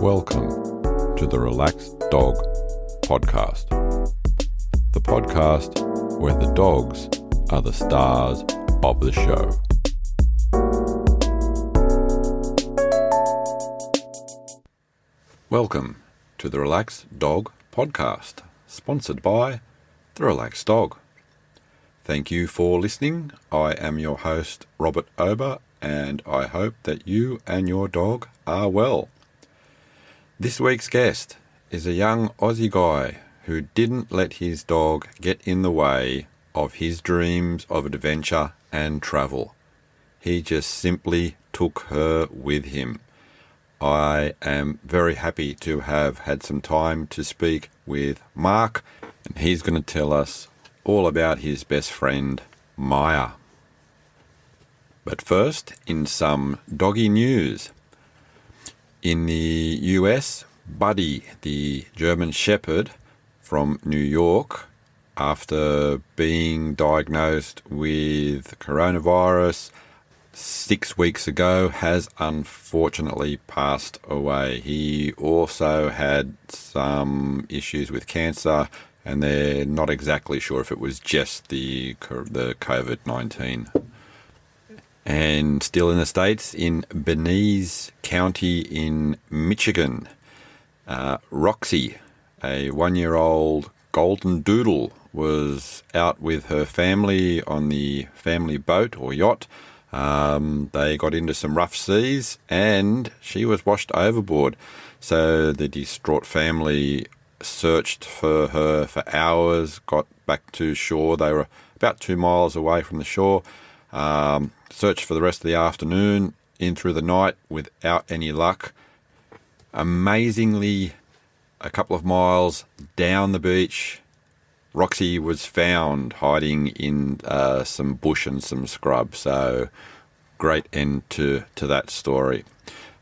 Welcome to the Relaxed Dog Podcast, the podcast where the dogs are the stars of the show. Welcome to the Relaxed Dog Podcast, sponsored by the Relaxed Dog. Thank you for listening. I am your host, Robert Ober, and I hope that you and your dog are well. This week's guest is a young Aussie guy who didn't let his dog get in the way of his dreams of adventure and travel. He just simply took her with him. I am very happy to have had some time to speak with Mark, and he's going to tell us all about his best friend, Mya. But first, in some doggy news. In the US, Buddy, the German Shepherd from New York, after being diagnosed with coronavirus 6 weeks ago, has unfortunately passed away. He also had some issues with cancer, and they're not exactly sure if it was just the COVID-19. And still in the States, in Belize County in Michigan, Roxy, a 1-year-old golden doodle, was out with her family on the family boat or yacht. They got into some rough seas and she was washed overboard. So the distraught family searched for her for hours, got back to shore. They were about 2 miles away from the shore. Searched for the rest of the afternoon, in through the night without any luck. Amazingly, a couple of miles down the beach, Roxy was found hiding in some bush and some scrub. So great end to that story.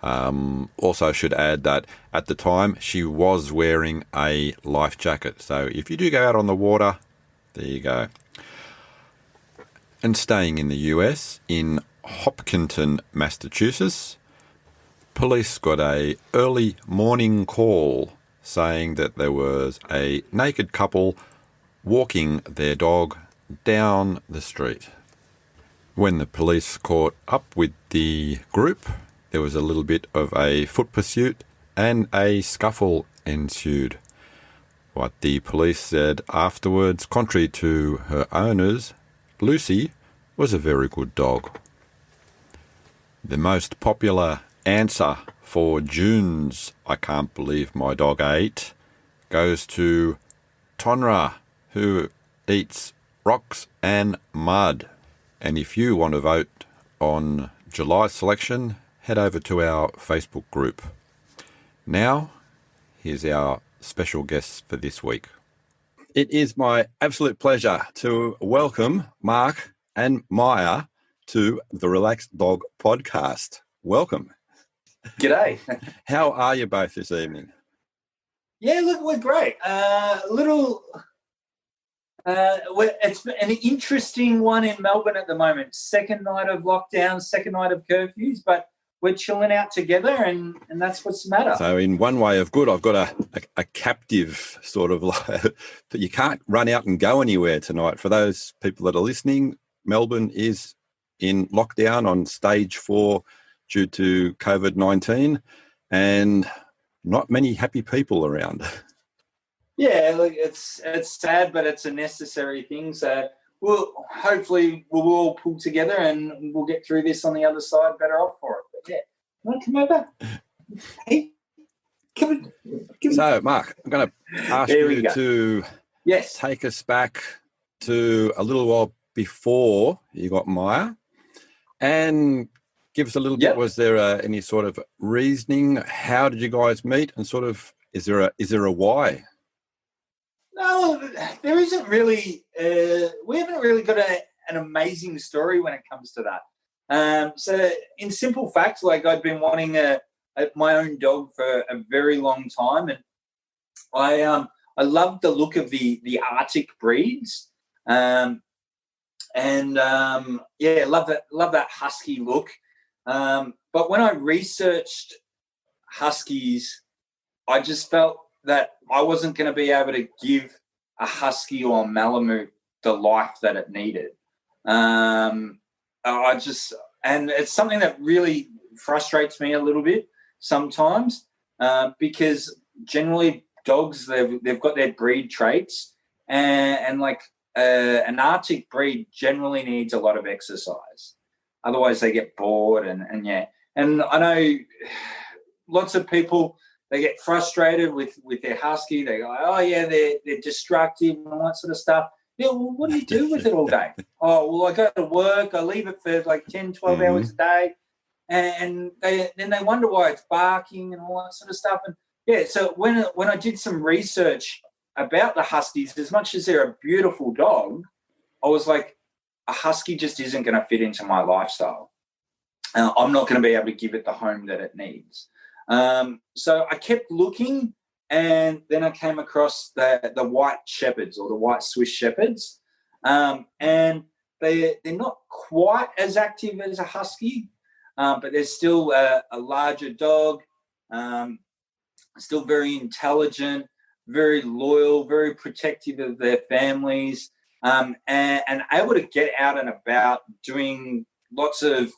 Also should add that at the time she was wearing a life jacket. So if you do go out on the water, there you go. And staying in the US, in Hopkinton, Massachusetts, police got a early morning call saying that there was a naked couple walking their dog down the street. When the police caught up with the group, there was a little bit of a foot pursuit and a scuffle ensued. What the police said afterwards, contrary to her owners, Lucy was a very good dog. The most popular answer for June's "I can't believe my dog ate" goes to Tonra, who eats rocks and mud. And if you want to vote on July's selection, head over to our Facebook group. Now, here's our special guest for this week. It is my absolute pleasure to welcome Mark and Mya to the Relaxed Dog Podcast. Welcome. G'day. How are you both this evening? Yeah, look, we're great. It's an interesting one in Melbourne at the moment. Second night of lockdown, second night of curfews, but we're chilling out together, and that's what's the matter. So in one way of good, I've got a captive sort of like, but you can't run out and go anywhere tonight. For those people that are listening, Melbourne is in lockdown on stage 4 due to COVID-19, and not many happy people around. Yeah, look, it's sad, but it's a necessary thing. So hopefully we'll all pull together and we'll get through this on the other side better off for it. But yeah, want to come over? Hey, come on. So, Mark, I'm going to ask you to take us back to a little while before you got Mya, and give us a little bit. Was there any sort of reasoning? How did you guys meet? And sort of, is there a why? No, there isn't really. We haven't really got an amazing story when it comes to that. So, in simple facts, like I'd been wanting my own dog for a very long time, and I loved the look of the Arctic breeds, love that husky look. But when I researched huskies I just felt that I wasn't going to be able to give a husky or a Malamute the life that it needed. And it's something that really frustrates me a little bit sometimes, because generally dogs, they've got their breed traits, and like an Arctic breed generally needs a lot of exercise. Otherwise they get bored and I know lots of people, they get frustrated with their husky. They go, oh yeah, they're destructive and all that sort of stuff. Yeah, well, what do you do with it all day? Oh, well, I go to work, I leave it for like 10, 12 hours a day, and then they wonder why it's barking and all that sort of stuff. And yeah, so when I did some research about the huskies, as much as they're a beautiful dog, I was like, a husky just isn't going to fit into my lifestyle. I'm not going to be able to give it the home that it needs. So I kept looking, and then I came across the white shepherds, or the white Swiss shepherds, and they're not quite as active as a husky, but they're still a larger dog, still very intelligent, very loyal, very protective of their families, and able to get out and about doing lots of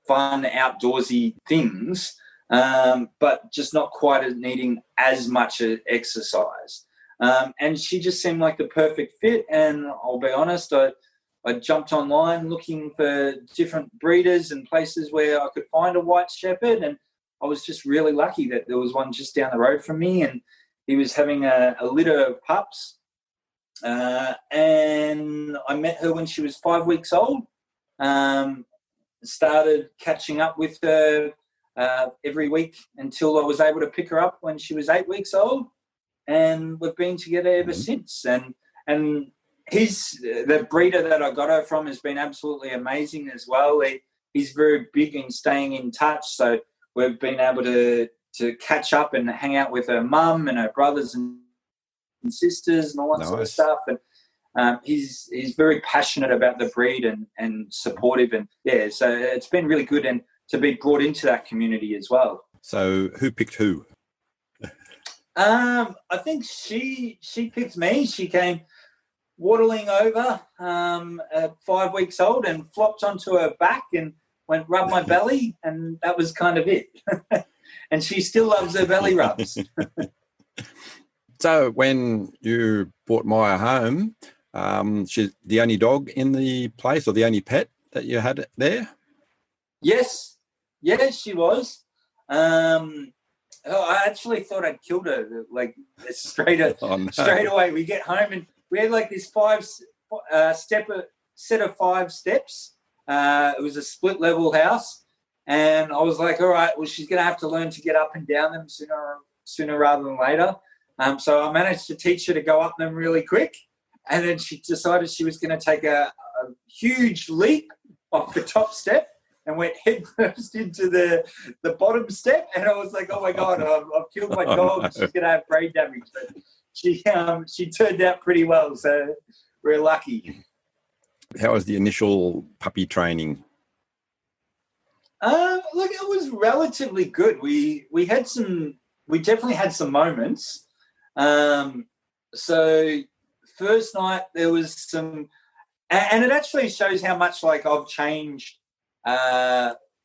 fun outdoorsy things, but just not quite needing as much exercise. And she just seemed like the perfect fit. And I'll be honest, I jumped online looking for different breeders and places where I could find a white shepherd, and I was just really lucky that there was one just down the road from me, and he was having a litter of pups. And I met her when she was 5 weeks old. Started catching up with her every week until I was able to pick her up when she was 8 weeks old, and we've been together ever since. And the breeder that I got her from has been absolutely amazing as well. He's very big in staying in touch, so we've been able to catch up and hang out with her mum and her brothers and sisters and all that sort of stuff. And he's very passionate about the breed and supportive, and so it's been really good, and to be brought into that community as well. So who picked who? I think she picked me. She came waddling over at 5 weeks old and flopped onto her back and went rub my belly, and that was kind of it. And she still loves her belly rubs. So when you brought Mya home, she's the only dog in the place, or the only pet that you had there? Yes, she was. I actually thought I'd killed her, like straight away. We get home and we had like this set of 5 steps. It was a split level house, and I was like, all right, well, she's going to have to learn to get up and down them sooner rather than later. So I managed to teach her to go up them really quick, and then she decided she was going to take a huge leap off the top step and went headfirst into the bottom step. And I was like, oh my God, I've killed my dog. No. She's going to have brain damage. But she turned out pretty well, so we're lucky. How was the initial puppy training? Look, it was relatively good. We definitely had some moments. So first night there was some, and it actually shows how much like I've changed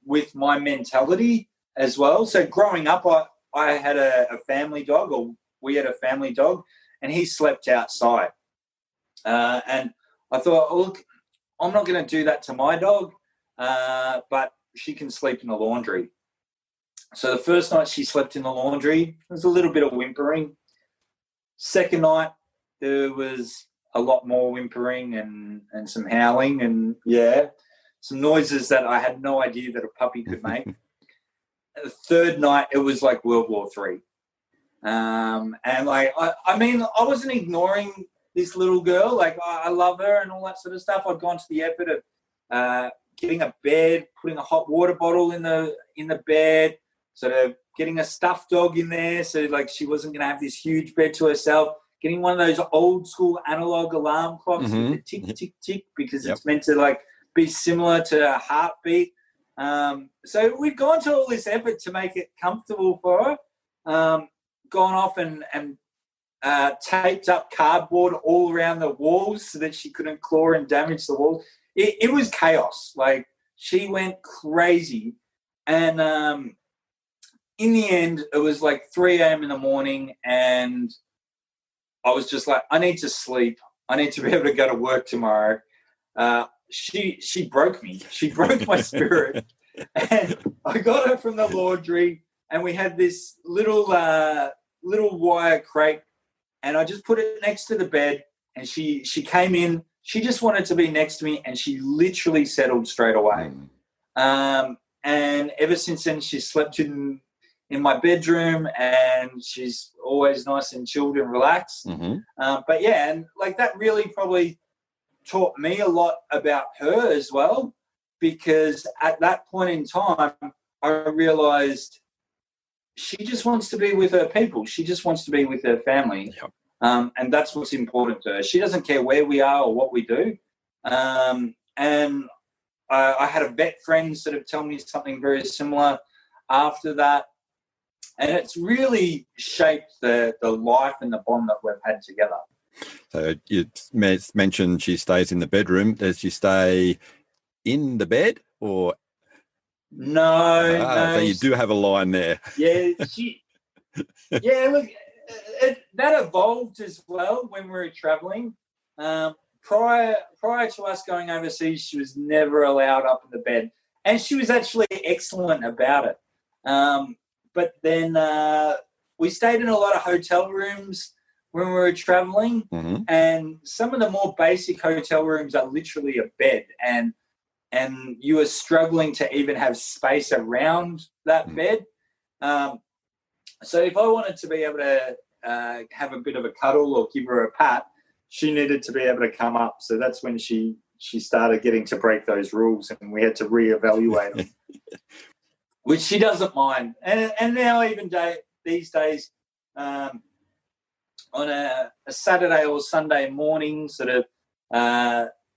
with my mentality as well. So growing up, I had a family dog, or we had a family dog, and he slept outside. And I thought, look, I'm not going to do that to my dog, but she can sleep in the laundry. So the first night she slept in the laundry, there was a little bit of whimpering. Second night, there was a lot more whimpering and some howling and, some noises that I had no idea that a puppy could make. The third night, it was like World War III. And, like, I wasn't ignoring this little girl. Like, I love her and all that sort of stuff. I'd gone to the effort of getting a bed, putting a hot water bottle in the bed, sort of getting a stuffed dog in there so, like, she wasn't going to have this huge bed to herself, getting one of those old school analog alarm clocks with the tick, tick, tick, because it's meant to, like, be similar to a heartbeat. So we've gone to all this effort to make it comfortable for her. gone off and taped up cardboard all around the walls so that she couldn't claw and damage the walls. It was chaos. Like, she went crazy. And in the end, it was like 3 a.m. in the morning, and I was just like, I need to sleep. I need to be able to go to work tomorrow. She broke me. She broke my spirit. And I got her from the laundry, and we had this little wire crate, and I just put it next to the bed, and she came in. She just wanted to be next to me, and she literally settled straight away. And ever since then, she slept in my bedroom, and she's always nice and chilled and relaxed. But yeah, and like that really probably taught me a lot about her as well, because at that point in time, I realized she just wants to be with her people. She just wants to be with her family. Yep. And that's what's important to her. She doesn't care where we are or what we do. And I had a vet friend sort of tell me something very similar after that. And it's really shaped the life and the bond that we've had together. So you mentioned she stays in the bedroom. Does she stay in the bed or? No. So you do have a line there. Yeah, look, that evolved as well when we were traveling. Prior to us going overseas, she was never allowed up in the bed, and she was actually excellent about it. But then we stayed in a lot of hotel rooms when we were traveling, and some of the more basic hotel rooms are literally a bed, and you are struggling to even have space around that bed. So if I wanted to be able to have a bit of a cuddle or give her a pat, she needed to be able to come up. So that's when she started getting to break those rules, and we had to reevaluate them, which she doesn't mind. And now even these days, on a Saturday or Sunday morning, sort of,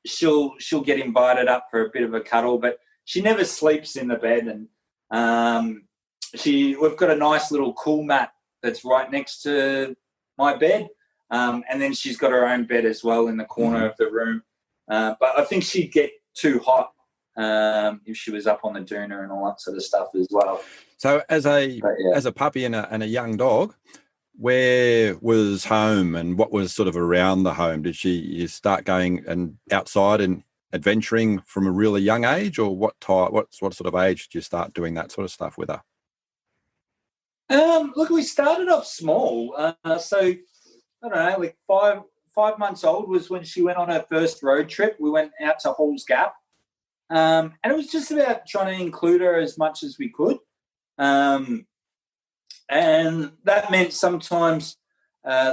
she'll get invited up for a bit of a cuddle, but she never sleeps in the bed. And we've got a nice little cool mat that's right next to my bed, and then she's got her own bed as well in the corner of the room. But I think she'd get too hot if she was up on the doona and all that sort of stuff as well. So as a puppy and a young dog, where was home and what was sort of around the home? Did you start going and outside and adventuring from a really young age, or what sort of age did you start doing that sort of stuff with her? Look, we started off small. So I don't know, like 5 months old was when she went on her first road trip. We went out to Halls Gap, and it was just about trying to include her as much as we could. And that meant sometimes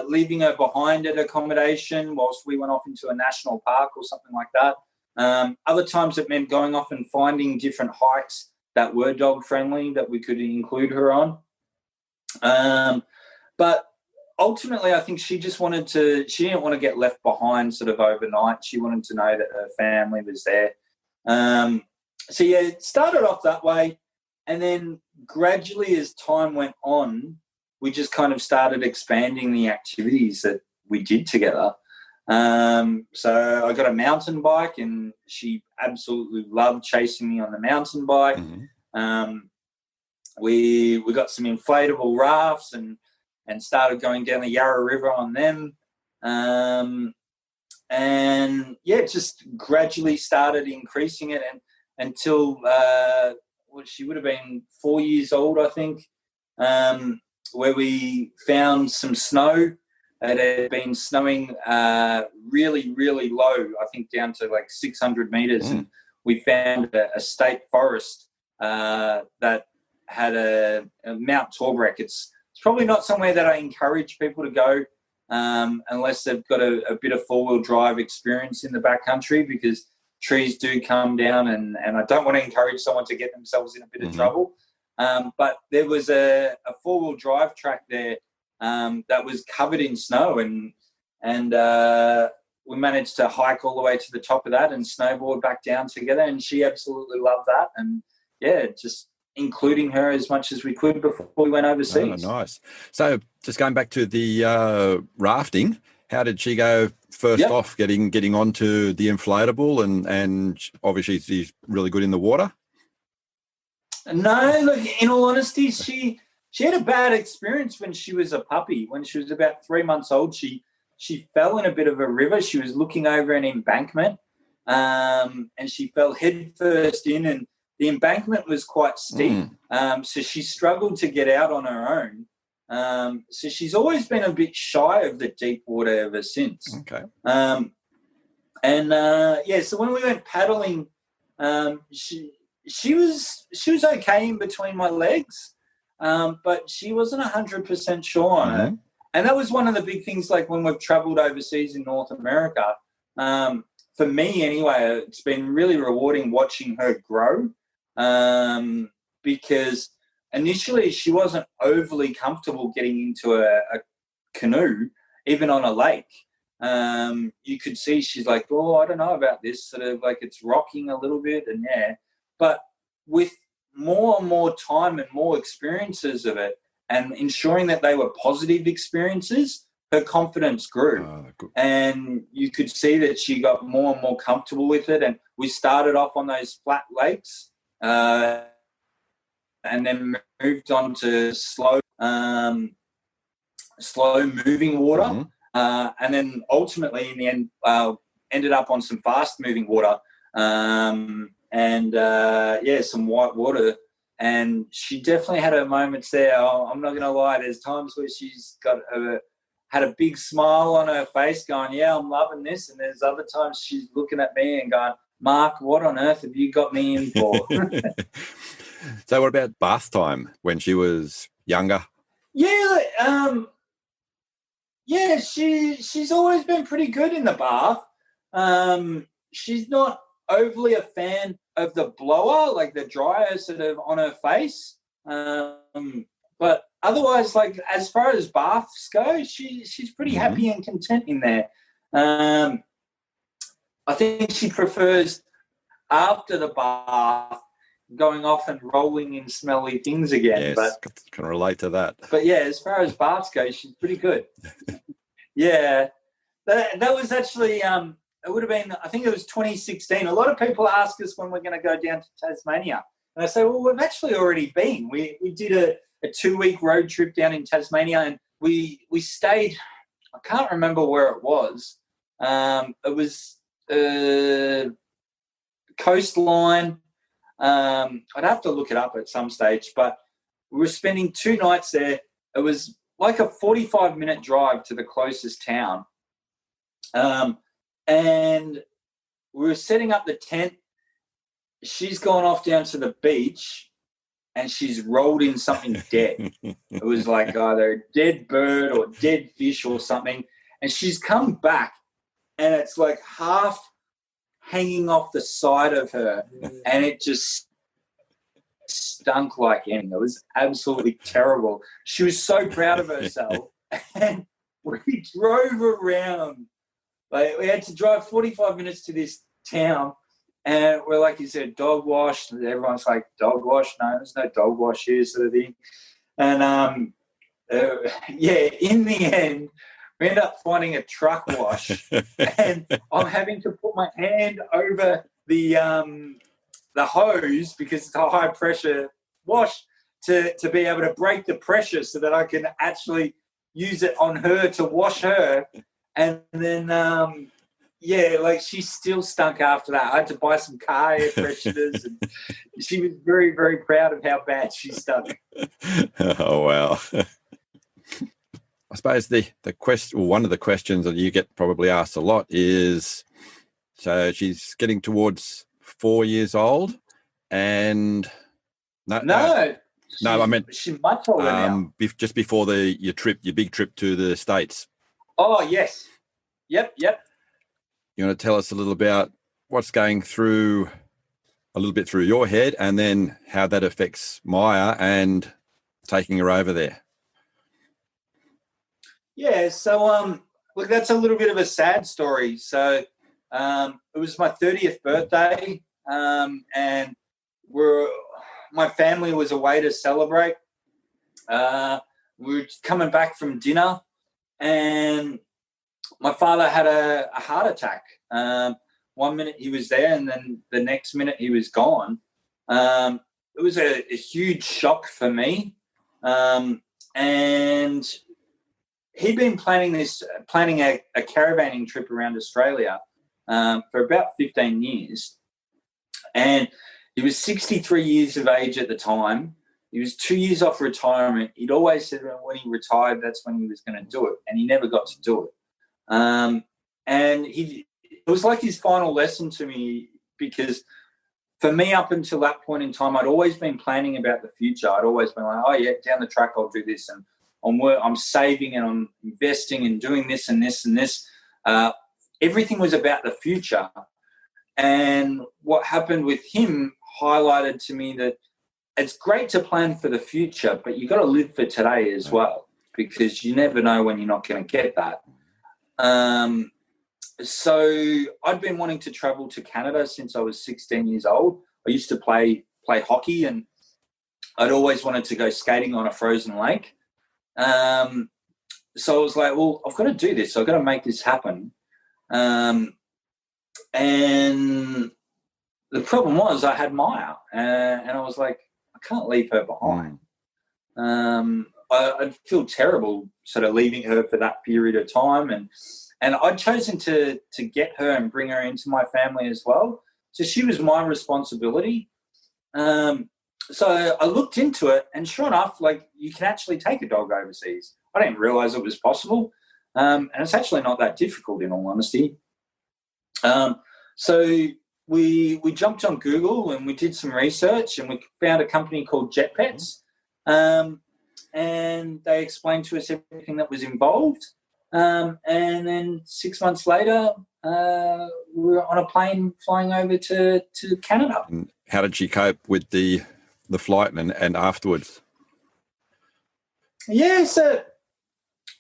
leaving her behind at accommodation whilst we went off into a national park or something like that. Other times it meant going off and finding different hikes that were dog friendly that we could include her on. But ultimately, I think she didn't want to get left behind sort of overnight. She wanted to know that her family was there. So yeah, it started off that way. And then gradually as time went on, we just kind of started expanding the activities that we did together. So I got a mountain bike, and she absolutely loved chasing me on the mountain bike. We got some inflatable rafts and started going down the Yarra River on them. And yeah, just gradually started increasing it until she would have been 4 years old, I think, where we found some snow. It had been snowing really, really low, I think down to like 600 metres. And we found a state forest that had a Mount Torbreck. It's probably not somewhere that I encourage people to go unless they've got a bit of four-wheel drive experience in the backcountry, because trees do come down, and I don't want to encourage someone to get themselves in a bit of trouble. But there was a four-wheel drive track there that was covered in snow, and we managed to hike all the way to the top of that and snowboard back down together, and she absolutely loved that. And yeah, just including her as much as we could before we went overseas. Oh, nice. So just going back to the rafting, how did she go first off getting onto the inflatable and obviously she's really good in the water? No, look, in all honesty, she had a bad experience when she was a puppy. When she was about 3 months old, she fell in a bit of a river. She was looking over an embankment, and she fell headfirst in, and the embankment was quite steep. So she struggled to get out on her own. So she's always been a bit shy of the deep water ever since. Okay. So when we went paddling, she was okay in between my legs, but she wasn't 100% sure on it. And that was one of the big things, like when we've travelled overseas in North America. For me anyway, it's been really rewarding watching her grow, because initially she wasn't overly comfortable getting into a canoe, even on a lake. You could see she's like, oh, I don't know about this, sort of like it's rocking a little bit, and but with more and more time and more experiences of it and ensuring that they were positive experiences, her confidence grew. And you could see that she got more and more comfortable with it. And we started off on those flat lakes, and then moved on to slow moving water. And then ultimately in the end, ended up on some fast moving water. Some white water, and she definitely had her moments there. I'm not going to lie. There's times where she's had a big smile on her face going, yeah, I'm loving this. And there's other times she's looking at me and going, Mark, what on earth have you got me in for? So what about bath time when she was younger? She's always been pretty good in the bath. She's not overly a fan of the blower, like the dryer sort of on her face. But otherwise, like as far as baths go, she's pretty happy and content in there. I think she prefers after the bath going off and rolling in smelly things again. Yes, but can relate to that. But yeah, as far as baths go, she's pretty good. Yeah, that was actually it would have been, I think it was 2016. A lot of people ask us when we're going to go down to Tasmania, and I say, well, we've actually already been. We did a 2-week road trip down in Tasmania, and we stayed. I can't remember where it was. It was coastline. I'd have to look it up at some stage, but we were spending 2 nights there. It was like a 45-minute drive to the closest town. And we were setting up the tent. She's gone off down to the beach and she's rolled in something dead. It was like either a dead bird or dead fish or something. And she's come back and it's like half hanging off the side of her, and it just stunk like anything. It was absolutely terrible. She was so proud of herself. And we drove around. Like, we had to drive 45 minutes to this town, and we're like, you said, dog wash. And everyone's like, dog wash? No, there's no dog wash here, sort of thing. And, in the end, we end up finding a truck wash, and I'm having to put my hand over the hose because it's a high pressure wash to be able to break the pressure so that I can actually use it on her to wash her. And then, she still stunk after that. I had to buy some car air fresheners, and she was very, very proud of how bad she stunk. Oh, wow. I suppose the question, one of the questions that you get probably asked a lot is, so she's getting towards 4 years old, and I meant she's much older now. Just before your big trip to the States. Oh yes, yep. You want to tell us a little about what's going through your head, and then how that affects Mya and taking her over there? Yeah, so look, that's a little bit of a sad story. So it was my 30th birthday, and my family was away to celebrate. We were coming back from dinner, and my father had a heart attack. 1 minute he was there, and then the next minute he was gone. It was a huge shock for me. And he'd been planning a caravanning trip around Australia for about 15 years. And he was 63 years of age at the time. He was 2 years off retirement. He'd always said that when he retired, that's when he was going to do it, and he never got to do it. And it was like his final lesson to me, because for me, up until that point in time, I'd always been planning about the future. I'd always been like, oh, yeah, down the track I'll do this, and I'm saving and I'm investing and doing this and this and this. Everything was about the future. And what happened with him highlighted to me that it's great to plan for the future, but you got to live for today as well, because you never know when you're not going to get that. So I'd been wanting to travel to Canada since I was 16 years old. I used to play hockey, and I'd always wanted to go skating on a frozen lake. So I was like, well, I've got to do this. I've got to make this happen. And the problem was I had Mya, and I was like, I can't leave her behind. I'd feel terrible sort of leaving her for that period of time. And I'd chosen to get her and bring her into my family as well. So she was my responsibility. So I looked into it, and sure enough, like, you can actually take a dog overseas. I didn't realize it was possible. And it's actually not that difficult, in all honesty. So we jumped on Google and we did some research, and we found a company called Jet Pets. And they explained to us everything that was involved. And then 6 months later, we were on a plane flying over to Canada. And how did she cope with the flight and afterwards? Yeah, so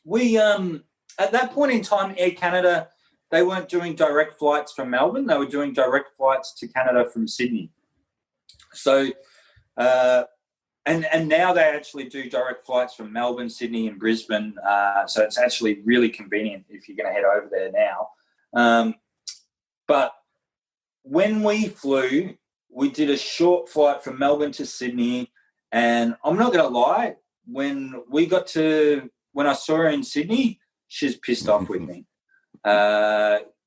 we at that point in time, Air Canada, they weren't doing direct flights from Melbourne. They were doing direct flights to Canada from Sydney. So and now they actually do direct flights from Melbourne, Sydney, and Brisbane. So it's actually really convenient if you're going to head over there now. But when we flew, we did a short flight from Melbourne to Sydney. And I'm not going to lie, when I saw her in Sydney, she's pissed off with me.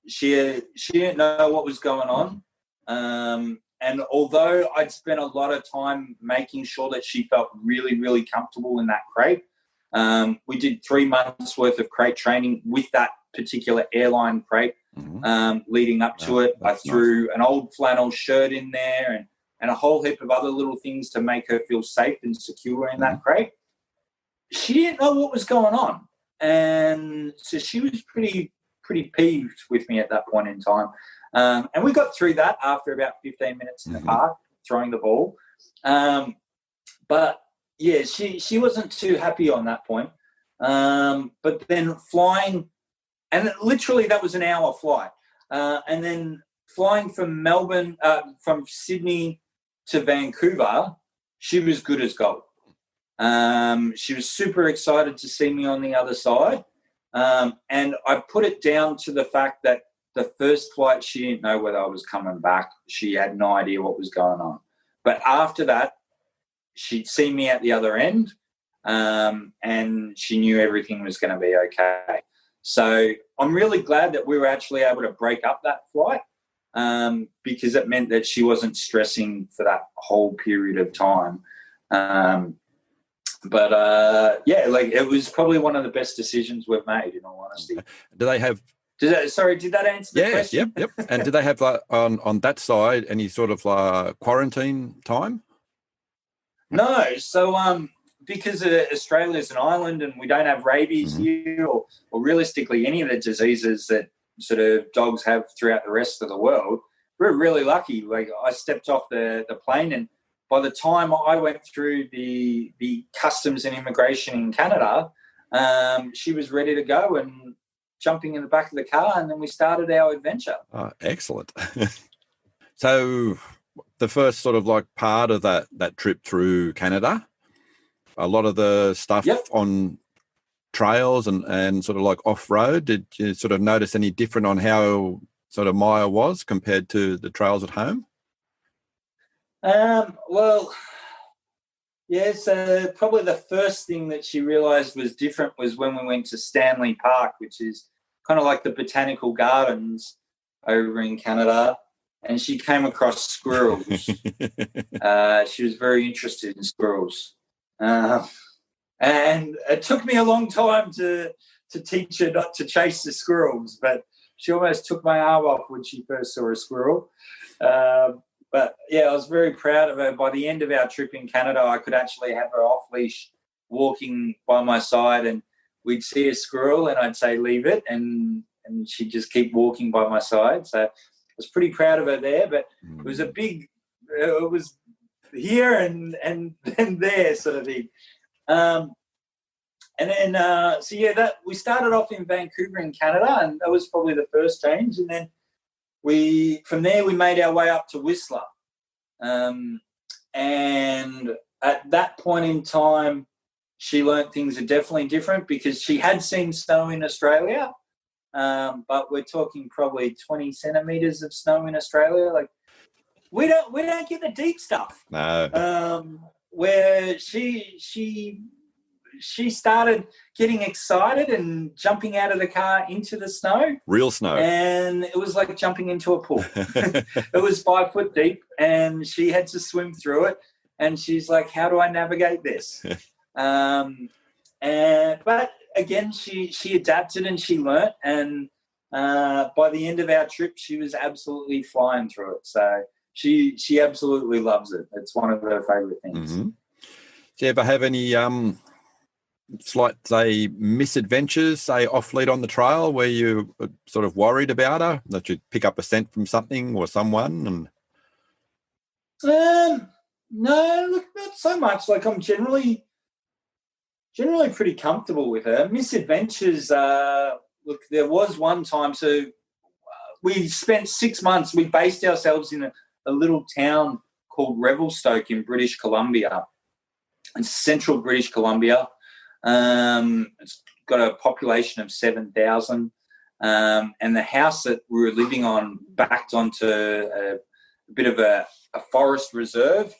She didn't know what was going on. And although I'd spent a lot of time making sure that she felt really, really comfortable in that crate, we did 3 months worth of crate training with that particular airline crate. Leading up to it. I threw an old flannel shirt in there and a whole heap of other little things to make her feel safe and secure in that crate. She didn't know what was going on. And so she was pretty peeved with me at that point in time. And we got through that after about 15 minutes in the park, throwing the ball. But, yeah, she wasn't too happy on that point. But then flying, and literally that was an hour flight. And then flying from Melbourne, from Sydney to Vancouver, she was good as gold. She was super excited to see me on the other side. And I put it down to the fact that the first flight, she didn't know whether I was coming back. She had no idea what was going on. But after that, she'd seen me at the other end, and she knew everything was going to be okay. So I'm really glad that we were actually able to break up that flight, because it meant that she wasn't stressing for that whole period of time. But it was probably one of the best decisions we've made, in all honesty. Do they have... Did that answer the question? Yep. And do they have, on that side, any sort of quarantine time? No. So because Australia's an island and we don't have rabies here, or realistically any of the diseases that sort of dogs have throughout the rest of the world, we're really lucky. Like, I stepped off the plane, and by the time I went through the customs and immigration in Canada, she was ready to go and jumping in the back of the car, and then we started our adventure. Oh, excellent. So the first sort of like part of that trip through Canada? A lot of the stuff on trails and sort of like off-road, did you sort of notice any different on how sort of Mya was compared to the trails at home? Well, yeah, so probably the first thing that she realised was different was when we went to Stanley Park, which is kind of like the botanical gardens over in Canada, and she came across squirrels. She was very interested in squirrels. And it took me a long time to teach her not to chase the squirrels, but she almost took my arm off when she first saw a squirrel. But, yeah, I was very proud of her. By the end of our trip in Canada, I could actually have her off-leash walking by my side, and we'd see a squirrel and I'd say, leave it, and she'd just keep walking by my side. So I was pretty proud of her there, but it was it was here and then there sort of thing. And then, that we started off in Vancouver in Canada, and that was probably the first change. And then from there we made our way up to Whistler. And at that point in time, she learnt things are definitely different because she had seen snow in Australia, but we're talking probably 20 centimetres of snow in Australia. Like we don't get the deep stuff. No. Where she started getting excited and jumping out of the car into the snow. Real snow. And it was like jumping into a pool. It was 5 foot deep and she had to swim through it. And she's like, how do I navigate this? But again, she adapted and she learnt. And by the end of our trip, she was absolutely flying through it. So she absolutely loves it. It's one of her favourite things. Mm-hmm. Do you ever have any slight, say, misadventures, say, off-lead on the trail where you were sort of worried about her, that you'd pick up a scent from something or someone? No, look, not so much. Like I'm generally pretty comfortable with her. Misadventures, look, there was one time, so we spent 6 months, we based ourselves in a little town called Revelstoke in British Columbia. It's central British Columbia. It's got a population of 7,000, and the house that we were living on backed onto a bit of a forest reserve.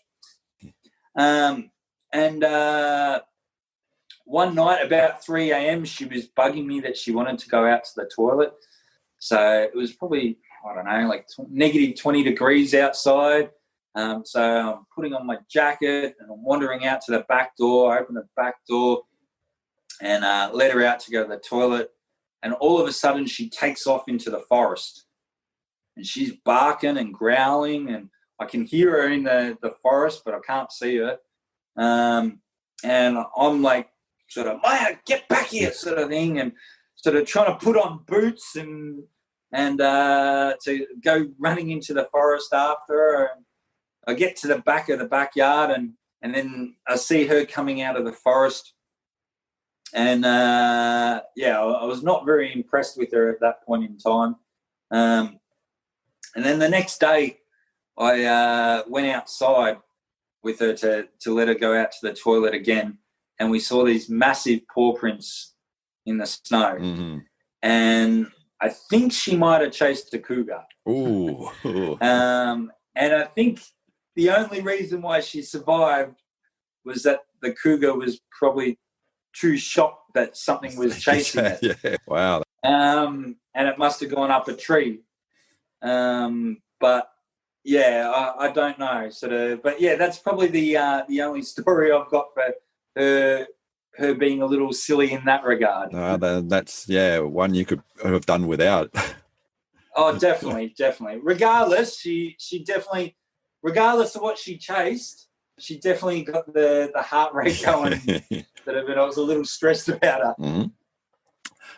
And one night about 3 a.m. she was bugging me that she wanted to go out to the toilet. So it was probably, I don't know, like negative 20 degrees outside. So I'm putting on my jacket and I'm wandering out to the back door. I open the back door and let her out to go to the toilet. And all of a sudden she takes off into the forest. And she's barking and growling, and I can hear her in the forest, but I can't see her. And I'm like, sort of, Mya, get back here, sort of thing, and sort of trying to put on boots and to go running into the forest after her. And I get to the back of the backyard, and then I see her coming out of the forest. And, I was not very impressed with her at that point in time. And then the next day I went outside with her to let her go out to the toilet again, and we saw these massive paw prints in the snow. Mm-hmm. And I think she might have chased a cougar. Ooh. And I think the only reason why she survived was that the cougar was probably too shocked that something was chasing it. Yeah, wow. And it must have gone up a tree. But yeah, I don't know. But yeah, that's probably the only story I've got for her being a little silly in that regard. That's one you could have done without. Oh, definitely. Regardless, she definitely, regardless of what she chased, she definitely got the heart rate going. But I was a little stressed about her.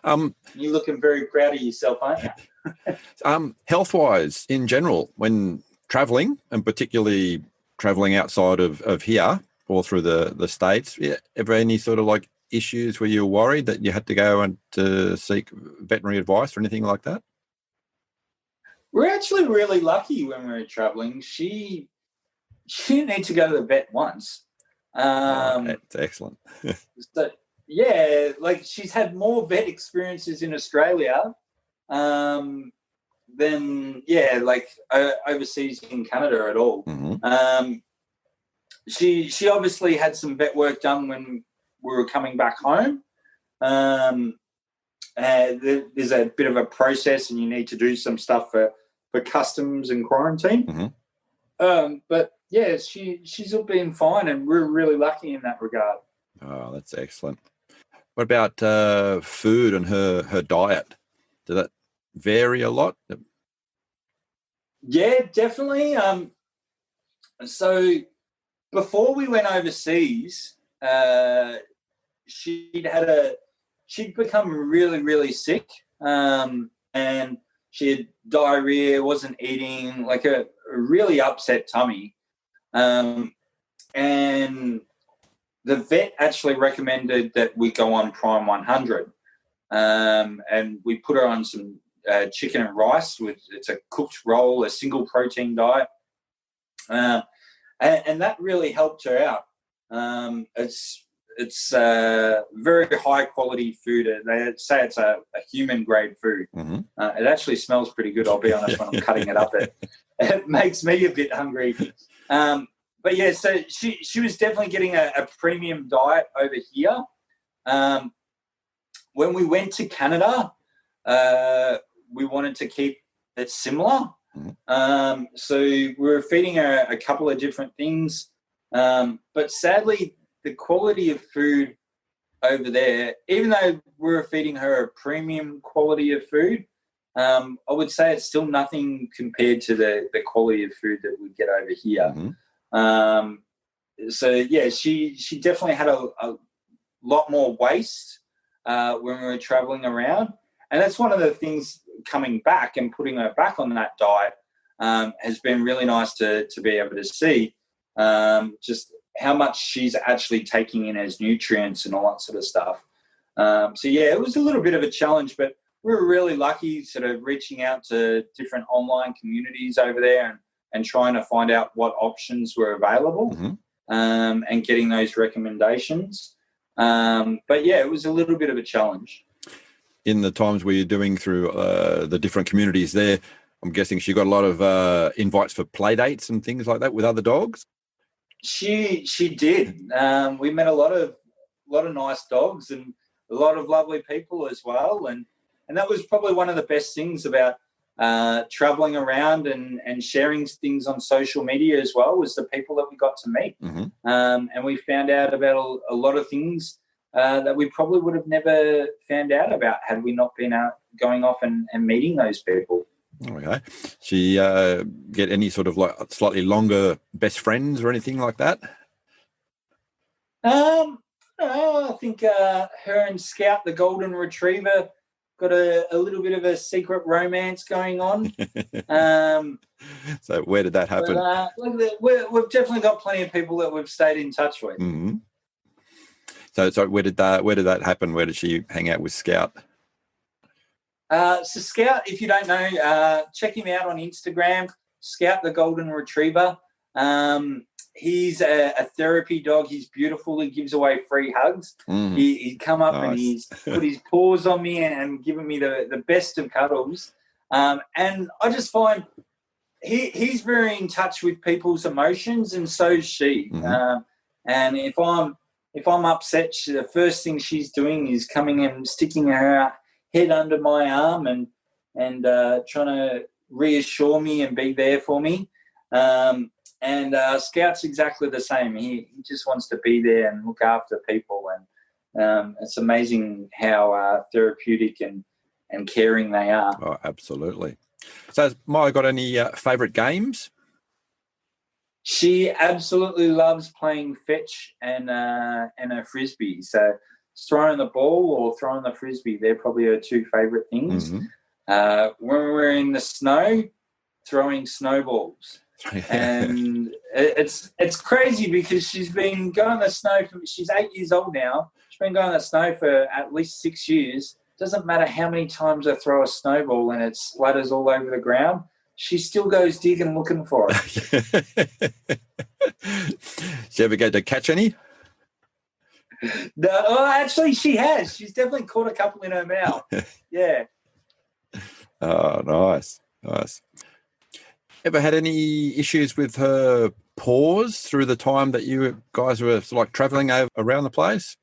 Mm-hmm. You're looking very proud of yourself, aren't you? Health-wise, in general, when travelling, and particularly travelling outside of here or through the States, ever any sort of like issues where you were worried that you had to go and seek veterinary advice or anything like that? We're actually really lucky when we were travelling. She she didn't need to go to the vet once. That's excellent. So, yeah, like she's had more vet experiences in Australia than, like overseas in Canada at all. Mm-hmm. She obviously had some vet work done when we were coming back home. There's a bit of a process, and you need to do some stuff for customs and quarantine. Mm-hmm. But yeah, she's all been fine, and we're really lucky in that regard. Oh, that's excellent. What about food and her diet? Does that vary a lot? Yeah, definitely. So before we went overseas, she'd become really, really sick, and she had diarrhea, wasn't eating, like a really upset tummy, and the vet actually recommended that we go on Prime 100, and we put her on some chicken and rice. It's a cooked roll, a single protein diet, and that really helped her out. It's very high quality food. They say it's a human grade food. Mm-hmm. It actually smells pretty good, I'll be honest. When I'm cutting it up, it makes me a bit hungry. But yeah, so she was definitely getting a premium diet over here. When we went to Canada, we wanted to keep it similar. Mm-hmm. So we were feeding her a couple of different things. But sadly, the quality of food over there, even though we were feeding her a premium quality of food, I would say it's still nothing compared to the quality of food that we get over here. Mm-hmm. So yeah, she definitely had a lot more waste when we were traveling around, and that's one of the things coming back and putting her back on that diet has been really nice to be able to see just how much she's actually taking in as nutrients and all that sort of stuff. So yeah, it was a little bit of a challenge, but we were really lucky sort of reaching out to different online communities over there and trying to find out what options were available. Mm-hmm. And getting those recommendations. But yeah, it was a little bit of a challenge. In the times where you're doing through the different communities there, I'm guessing she got a lot of invites for play dates and things like that with other dogs. She did. We met a lot of nice dogs and a lot of lovely people as well, and that was probably one of the best things about traveling around and sharing things on social media as well, was the people that we got to meet. Mm-hmm. And we found out about a lot of things that we probably would have never found out about had we not been out going off and meeting those people. Okay. She get any sort of like slightly longer best friends or anything like that? No, I think her and Scout, the golden retriever, got a little bit of a secret romance going on. So where did that happen? But, we've definitely got plenty of people that we've stayed in touch with. Mm-hmm. So where did that happen? Where did she hang out with Scout? So Scout, if you don't know, check him out on Instagram, Scout the Golden Retriever. He's a therapy dog. He's beautiful. He gives away free hugs. Mm. He'd come up Nice. And he's put his paws on me and given me the best of cuddles. And I just find he's very in touch with people's emotions, and so is she. Mm-hmm. And if I'm upset, the first thing she's doing is coming and sticking her head under my arm and trying to reassure me and be there for me. And Scout's exactly the same. He just wants to be there and look after people, and it's amazing how therapeutic and caring they are. Oh, absolutely. So has Mya got any favourite games? She absolutely loves playing fetch and a frisbee. So throwing the ball or throwing the frisbee, they're probably her two favourite things. Mm-hmm. When we're in the snow, throwing snowballs. And it's crazy because she's been going the snow she's 8 years old now. She's been going the snow for at least 6 years. Doesn't matter how many times I throw a snowball and it splatters all over the ground, she still goes digging looking for it. Did you ever get to catch any? No, actually, she has. She's definitely caught a couple in her mouth. Yeah. Oh, nice. Ever had any issues with her paws through the time that you guys were sort of like traveling around the place?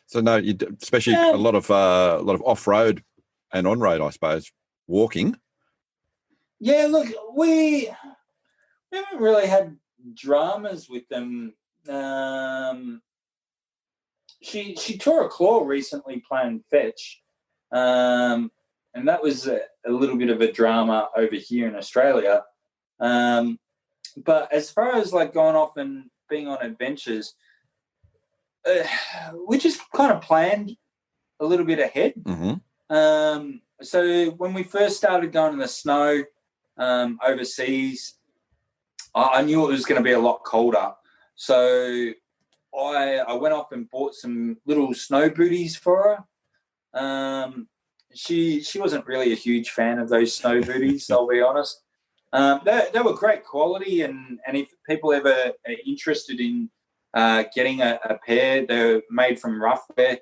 So no, especially a lot of off-road and on-road, I suppose, walking. Yeah, look, we haven't really had dramas with them. She tore a claw recently playing fetch, and that was a little bit of a drama over here in Australia. But as far as like going off and being on adventures, we just kind of planned a little bit ahead. Mm-hmm. So when we first started going in the snow overseas, I knew it was going to be a lot colder. So I went off and bought some little snow booties for her. She wasn't really a huge fan of those snow booties, I'll be honest. They were great quality, and if people ever are interested in getting a pair, they're made from Roughwear.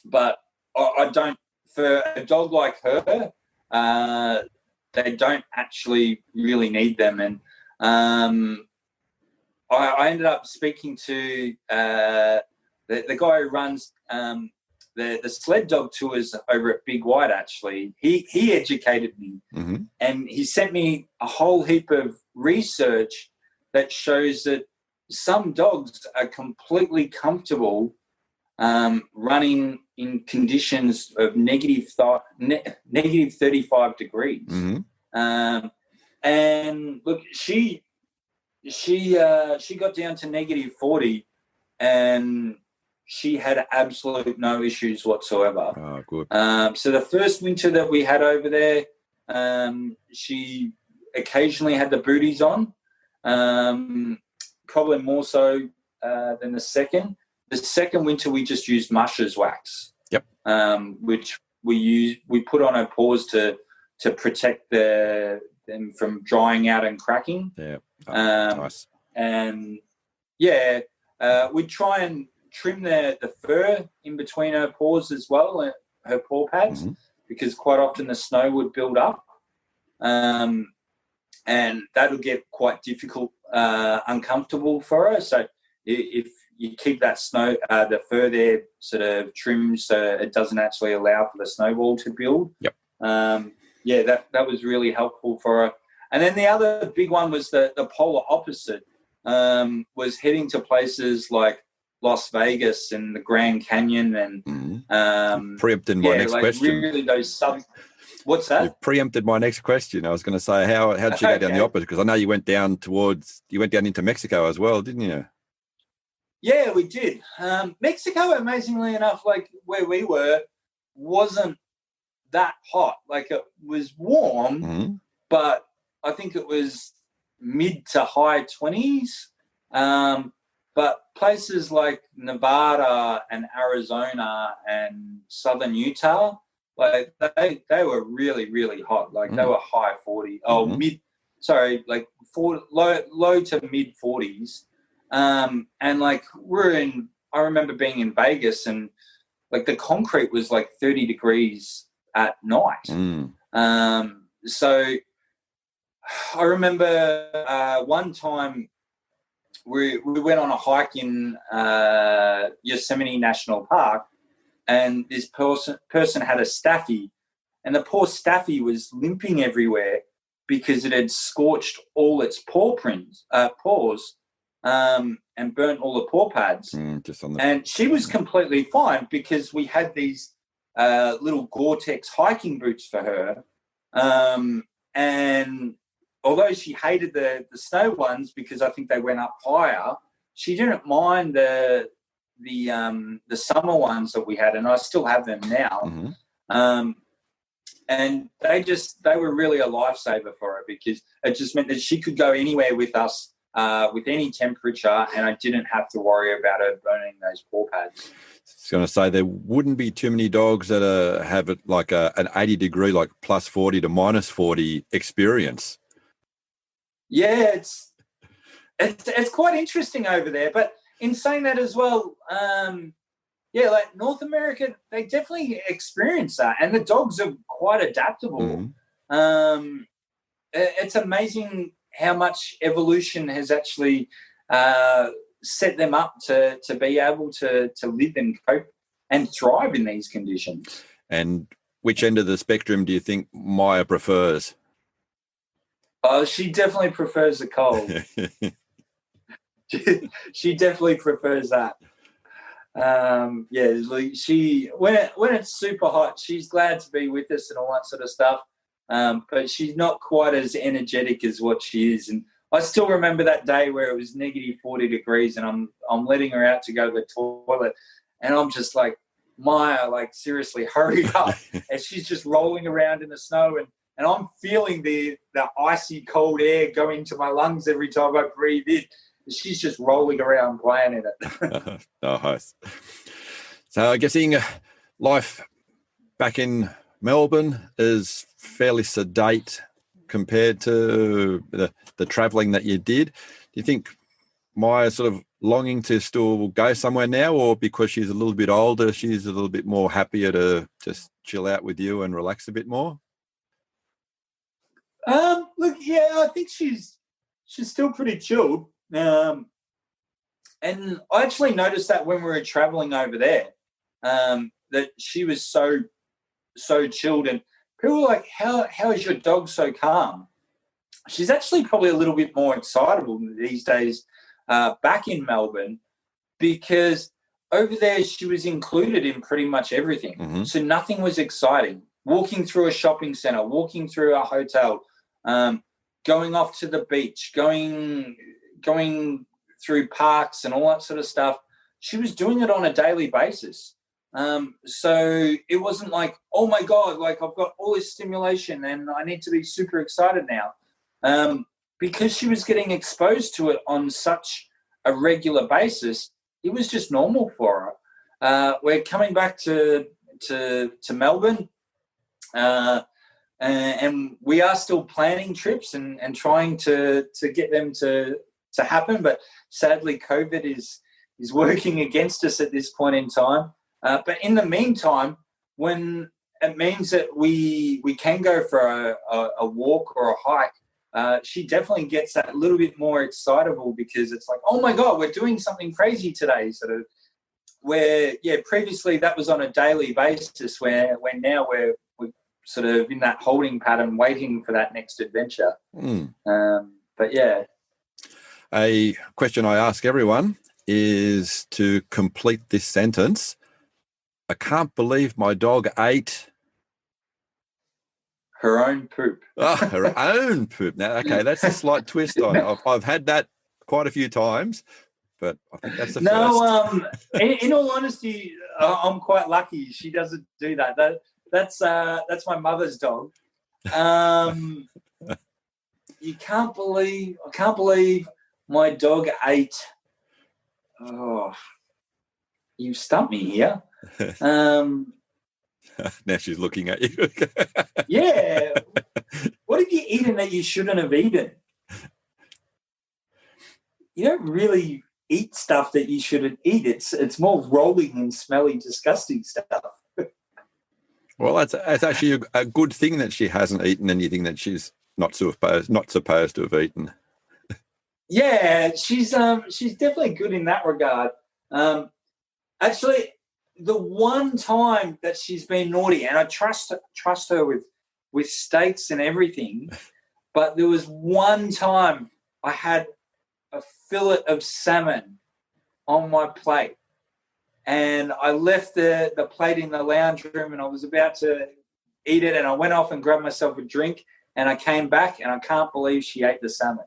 But I don't, for a dog like her, they don't actually really need them. And I ended up speaking to the guy who runs the sled dog tours over at Big White. Actually, he educated me, mm-hmm. and he sent me a whole heap of research that shows that some dogs are completely comfortable running in conditions of negative 35 degrees. Mm-hmm. And look, she got down to negative 40, and she had absolute no issues whatsoever. Oh, good. So the first winter that we had over there, she occasionally had the booties on, probably more so than the second. The second winter we just used Mush's wax. Yep. Which we put on her paws to protect them from drying out and cracking. Yeah. Nice. And yeah, we'd try and trim the fur in between her paws as well, her paw pads, mm-hmm. because quite often the snow would build up, and that'll get quite difficult, uncomfortable for her. So if you keep that the fur there sort of trimmed so it doesn't actually allow for the snowball to build. Yep. Yeah, that was really helpful for her. And then the other big one was the polar opposite, was heading to places like Las Vegas and the Grand Canyon, and mm-hmm. Preempted my next question. Really those What's that? You've preempted my next question. I was going to say, how did you go down the opposite? Because I know you went down into Mexico as well, didn't you? Yeah, we did. Mexico, amazingly enough, like where we were, wasn't that hot. Like it was warm, mm-hmm. but I think it was mid to high 20s. But places like Nevada and Arizona and southern Utah, like they were really, really hot. Like they were high 40. Oh, mm-hmm. Low to mid 40s. And like I remember being in Vegas, and like the concrete was like 30 degrees at night. So I remember one time we went on a hike in Yosemite National Park, and this person had a staffy, and the poor staffy was limping everywhere because it had scorched all its paws. And burnt all the paw pads. And she was completely fine because we had these little Gore-Tex hiking boots for her. And although she hated the snow ones because I think they went up higher, she didn't mind the summer ones that we had, and I still have them now. Mm-hmm. And they were really a lifesaver for her because it just meant that she could go anywhere with us. With any temperature, and I didn't have to worry about her burning those paw pads. I was going to say there wouldn't be too many dogs that have it like an 80 degree, like plus 40 to minus 40 experience. Yeah, it's quite interesting over there. But in saying that as well, like North America, they definitely experience that, and the dogs are quite adaptable. Mm-hmm. It's amazing how much evolution has actually set them up to be able to live and cope and thrive in these conditions. And which end of the spectrum do you think Mya prefers? She definitely prefers the cold. She definitely prefers that. She when it's super hot, she's glad to be with us and all that sort of stuff. But she's not quite as energetic as what she is. And I still remember that day where it was negative 40 degrees, and I'm letting her out to go to the toilet, and I'm just like, Mya, like, seriously, hurry up. And she's just rolling around in the snow, and I'm feeling the icy cold air go into my lungs every time I breathe in. She's just rolling around playing in it. Nice. So I'm guessing life back in Melbourne is fairly sedate compared to the travelling that you did. Do you think Mya's sort of longing to still go somewhere now, or because she's a little bit older, she's a little bit more happier to just chill out with you and relax a bit more? Look, yeah, I think she's still pretty chilled. And I actually noticed that when we were traveling over there, that she was so chilled, and people were like, how is your dog so calm? She's actually probably a little bit more excitable these days back in Melbourne, because over there she was included in pretty much everything. Mm-hmm. So nothing was exciting. Walking through a shopping centre, walking through a hotel, going off to the beach, going through parks and all that sort of stuff. She was doing it on a daily basis. So it wasn't like, oh my God, like I've got all this stimulation and I need to be super excited now. Because she was getting exposed to it on such a regular basis, it was just normal for her. We're coming back to Melbourne, and we are still planning trips and trying to get them to happen, but sadly COVID is working against us at this point in time. But in the meantime, when it means that we can go for a walk or a hike, she definitely gets that little bit more excitable, because it's like, oh my God, we're doing something crazy today, sort of. Where, previously that was on a daily basis, where now we're sort of in that holding pattern, waiting for that next adventure. But yeah. A question I ask everyone is to complete this sentence. I can't believe my dog ate her own poop. Oh, her own poop. Now, okay, that's a slight twist on it. I've had that quite a few times, but I think that's the first. In all honesty, I'm quite lucky. She doesn't do that. That's my mother's dog. I can't believe my dog ate. Oh, you've stumped me here. Now she's looking at you. Yeah. What have you eaten that you shouldn't have eaten? You don't really eat stuff that you shouldn't eat. It's more rolling and smelly, disgusting stuff. Well, that's actually a good thing that she hasn't eaten anything that she's not supposed to have eaten. Yeah, she's definitely good in that regard. Actually, the one time that she's been naughty, and I trust her with steaks and everything, but there was one time I had a fillet of salmon on my plate, and I left the plate in the lounge room, and I was about to eat it, and I went off and grabbed myself a drink, and I came back, and I can't believe she ate the salmon.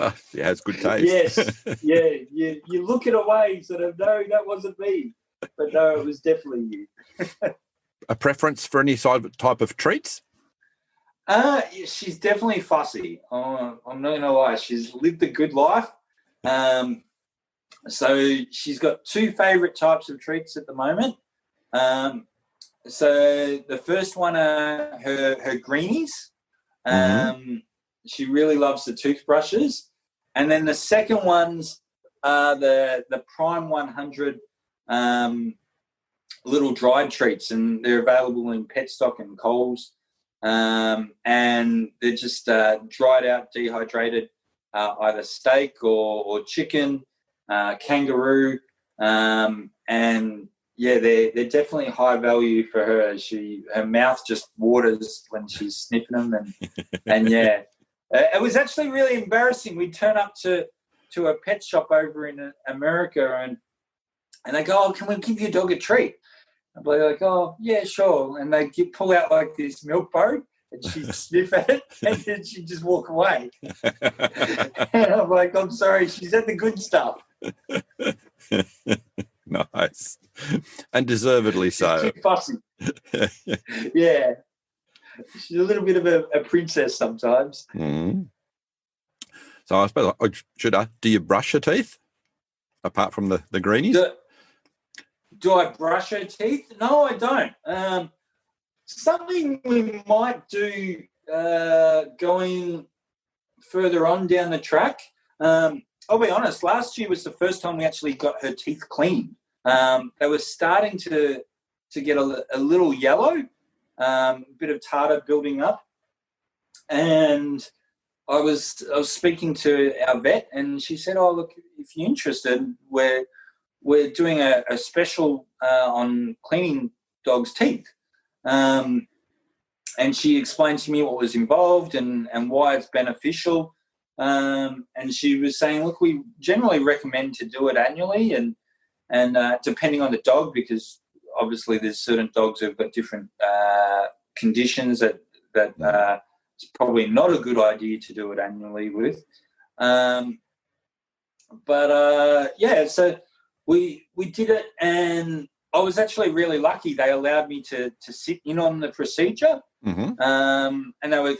Oh, she has good taste. Yes, yeah. You look it away, sort of, no, that wasn't me. But no, it was definitely you. A preference for any type of treats? She's definitely fussy. I'm not going to lie. She's lived a good life. So she's got two favourite types of treats at the moment. So the first one are her greenies. Mm-hmm. she really loves the toothbrushes. And then the second ones are the Prime 100 little dried treats, and they're available in Petstock and Coles. And they're just dried out, dehydrated, either steak or chicken, kangaroo, and yeah, they're definitely high value for her. Her mouth just waters when she's sniffing them, and yeah, it was actually really embarrassing. We'd turn up to a pet shop over in America, and they go, "Oh, can we give your dog a treat?" I'd be like, "Oh, yeah, sure." And they pull out like this milk bone, and she'd sniff at it, and then she'd just walk away. And I'm like, "I'm sorry, she's at the good stuff." Nice. And deservedly so. She's too fussy. Yeah. She's a little bit of a princess sometimes. Mm. So I suppose, do you brush your teeth apart from the greenies? Do I brush her teeth? No, I don't. Something we might do going further on down the track. I'll be honest, last year was the first time we actually got her teeth cleaned. They were starting to get a little yellow, a bit of tartar building up. And I was speaking to our vet, and she said, "Oh, look, if you're interested, we're doing a special on cleaning dogs' teeth." And she explained to me what was involved and why it's beneficial. And she was saying, "Look, we generally recommend to do it annually, and depending on the dog, because obviously there's certain dogs who've got different conditions that it's probably not a good idea to do it annually with." Yeah, so we did it, and I was actually really lucky. They allowed me to sit in on the procedure, mm-hmm. And they were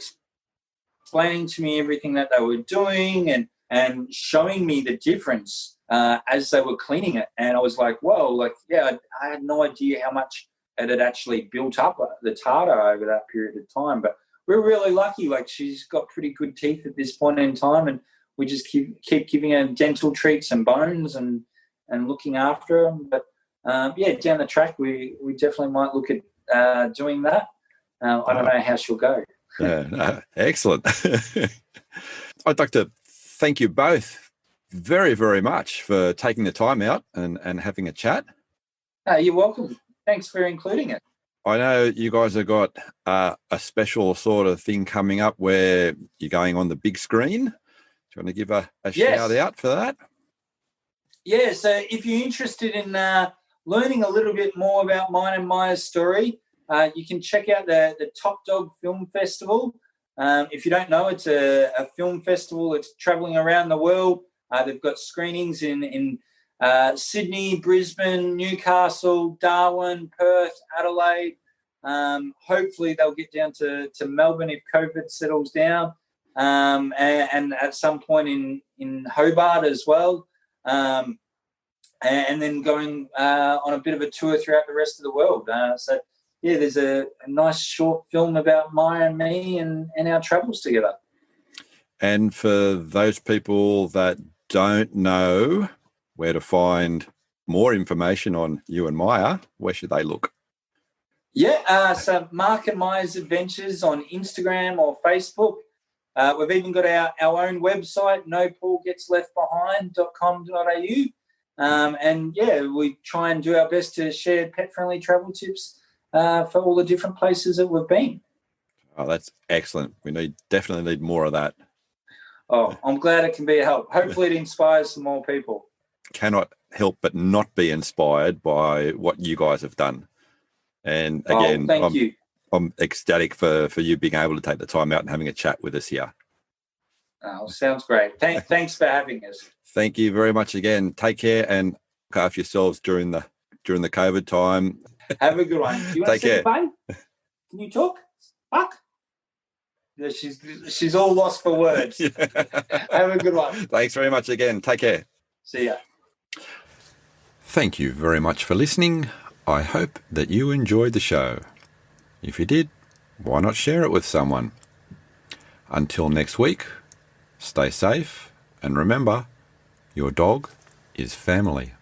explaining to me everything that they were doing and showing me the difference as they were cleaning it. And I was like, whoa, like, yeah, I had no idea how much it had actually built up, the tartar, over that period of time. But we're really lucky. Like, she's got pretty good teeth at this point in time, and we just keep giving her dental treats and bones and looking after them. But, yeah, down the track, we definitely might look at doing that. I don't know how she'll go. No, excellent. I'd like to thank you both very, very much for taking the time out and having a chat. You're welcome. Thanks for including it. I know you guys have got a special sort of thing coming up where you're going on the big screen. Do you want to give a shout out for that? Yeah, so if you're interested in learning a little bit more about mine and Mya's story, you can check out the Top Dog Film Festival. If you don't know, it's a film festival. It's travelling around the world. They've got screenings in Sydney, Brisbane, Newcastle, Darwin, Perth, Adelaide. Hopefully they'll get down to Melbourne if COVID settles down, and at some point in Hobart as well. And then going on a bit of a tour throughout the rest of the world. So, yeah, there's a nice short film about Mya and me and our travels together. And for those people that don't know where to find more information on you and Mya, where should they look? Yeah, so Mark and Mya's Adventures on Instagram or Facebook. We've even got our own website, nopaullgetsleftbehind.com.au. And, yeah, we try and do our best to share pet-friendly travel tips for all the different places that we've been. Oh, that's excellent. We definitely need more of that. Oh, I'm glad it can be a help. Hopefully it inspires some more people. Cannot help but not be inspired by what you guys have done. And again, thank you. I'm ecstatic for you being able to take the time out and having a chat with us here. Oh, sounds great. Thanks for having us. Thank you very much again. Take care and look after yourselves during the COVID time. Have a good one. Do you want Take to say care. goodbye? Can you talk? Fuck. Yeah, she's all lost for words. Have a good one. Thanks very much again. Take care. See ya. Thank you very much for listening. I hope that you enjoyed the show. If you did, why not share it with someone? Until next week, stay safe and remember, your dog is family.